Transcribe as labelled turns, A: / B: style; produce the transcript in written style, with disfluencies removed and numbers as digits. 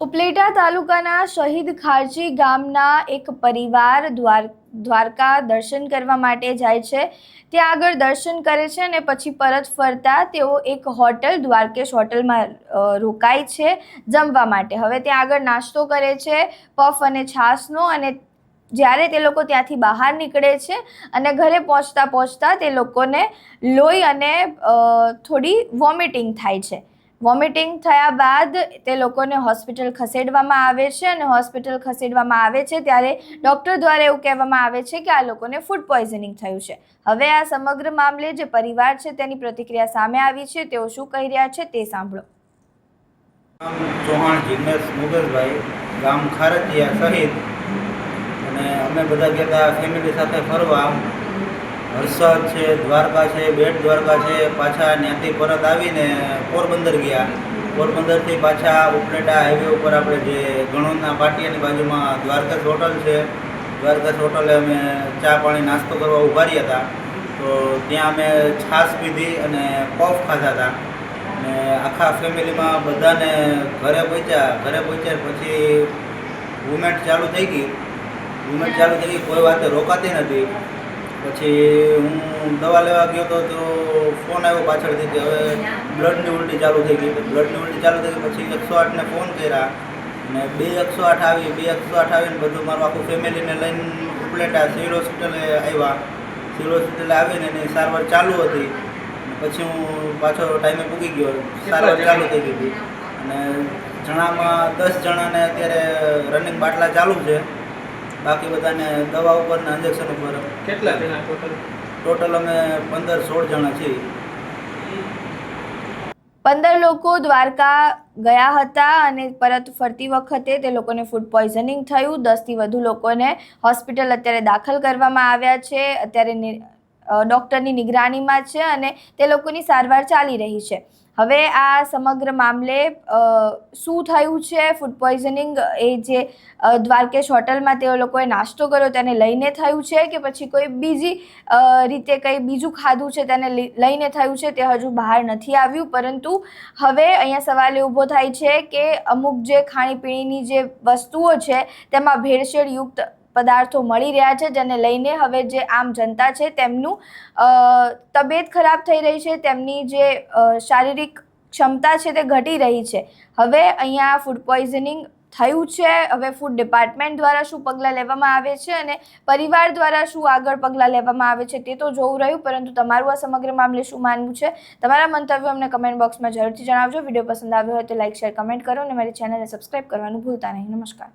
A: ઉપલેટા તાલુકાના શહીદ ખારજી ગામના એક પરિવાર દ્વારકા દર્શન કરવા માટે જાય છે। ત્યાં આગળ દર્શન કરે છે અને પછી પરત ફરતા તેઓ એક હોટલ દ્વારકેશ હોટલમાં રોકાય છે જમવા માટે। હવે ત્યાં આગળ નાસ્તો કરે છે પફ અને છાશનો, અને જ્યારે તે લોકો ત્યાંથી બહાર નીકળે છે અને ઘરે પહોંચતા તે લોકોને લોહી અને થોડી વોમિટિંગ થાય છે। વોમિટિંગ થયા બાદ તે લોકોને હોસ્પિટલ ખસેડવામાં આવે છે અને હોસ્પિટલ ખસેડવામાં આવે છે ત્યારે ડૉક્ટર દ્વારા એવું કહેવામાં આવે છે કે આ લોકોને ફૂડ પોઈઝનિંગ થયું છે। હવે આ સમગ્ર મામલે જે પરિવાર છે તેની પ્રતિક્રિયા સામે આવી છે, તેઓ શું કહી રહ્યા છે તે સાંભળો।
B: ચૌહાણ જિગ્નેશ મુકેશભાઈ, ગામ ખારજીયા શહીદ, અને અમે બધા ગયા ફેમિલી સાથે ફરવા। હર્ષદ છે, દ્વારકા છે, બેટ દ્વારકા છે, પાછા ત્યાંથી પરત આવીને પોરબંદર ગયા। પોરબંદરથી પાછા ઉપલેટા હાઈવે ઉપર આપણે જે ગણોદના પાટિયાની બાજુમાં દ્વારકાશ હોટલ છે, દ્વારકાશ હોટલે અમે ચા પાણી નાસ્તો કરવા ઊભા રહ્યા હતા। તો ત્યાં અમે છાશ પીધી અને પફ ખાધા હતા, અને આખા ફેમિલીમાં બધાને ઘરે પહોંચ્યા પછી મુમેન્ટ ચાલુ થઈ ગઈ। કોઈ વાતે રોકાતી નથી। પછી હું દવા લેવા ગયો તો ફોન આવ્યો પાછળથી કે હવે બ્લડની ઉલટી ચાલુ થઈ ગઈ। પછી 108ને ફોન કર્યા અને 108 આવીને બધું મારું આખું ફેમિલીને લઈને ઉપલેટા સિવિલ હોસ્પિટલે આવ્યા। સિવિલ હોસ્પિટલે આવીને એની સારવાર ચાલુ હતી, પછી હું પાછો ટાઈમે પૂગી ગયો, સારવાર ચાલુ થઈ ગઈ હતી। અને જણામાં 10 જણાને અત્યારે રનિંગ બાટલા ચાલુ છે, બાકી બધાને દવા ઉપર ને ઇન્જેક્શન ઉપર।
C: કેટલા જણા
B: ટોટલ અમે 15-16 જણા છીએ।
A: 15 લોકો દ્વારકા ગયા હતા અને પરત ફરતી વખતે તે લોકોને ફૂડ પોઈઝનિંગ થયું। 10થી વધુ લોકોને હોસ્પિટલ અત્યારે દાખલ કરવામાં આવ્યા છે। અત્યારે ડૉક્ટરની નિગરાનીમાં છે અને તે લોકોની સારવાર ચાલી રહી છે। હવે આ સમગ્ર મામલે શું થયું છે, ફૂડ પોઈઝનિંગ એ જે દ્વારકેશ હોટલમાં તે લોકોએ નાસ્તો કર્યો તેને લઈને થયું છે કે પછી કોઈ બીજી રીતે કંઈ બીજું ખાધું છે તેને લઈને થયું છે તે હજુ બહાર નથી આવ્યું। પરંતુ હવે અહીંયા સવાલ એ ઊભો થાય છે કે અમુક જે ખાણીપીણીની જે વસ્તુઓ છે તેમાં ભેળસેળયુક્ત પદાર્થો મળી રહ્યા છે, જેને લઈને હવે જે આમ જનતા છે તેમનું તબિયત ખરાબ થઈ રહી છે, તેમની જે શારીરિક ક્ષમતા છે તે ઘટી રહી છે। હવે અહીંયા ફૂડ પોઈઝનિંગ થયું છે। હવે ફૂડ ડિપાર્ટમેન્ટ દ્વારા શું પગલાં લેવામાં આવે છે અને પરિવાર દ્વારા શું આગળ પગલાં લેવામાં આવે છે તે તો જોવું રહ્યું, પરંતુ તમારું આ સમગ્ર મામલે શું માનવું છે, તમારા મંતવ્યો અમને કમેન્ટ બોક્સમાં જરૂરથી જણાવજો। વિડીયો પસંદ આવ્યો હોય તો લાઇક, શેર, કમેન્ટ કરો અને મારી ચેનલને સબસ્ક્રાઈબ કરવાનું ભૂલતા નહીં। નમસ્કાર।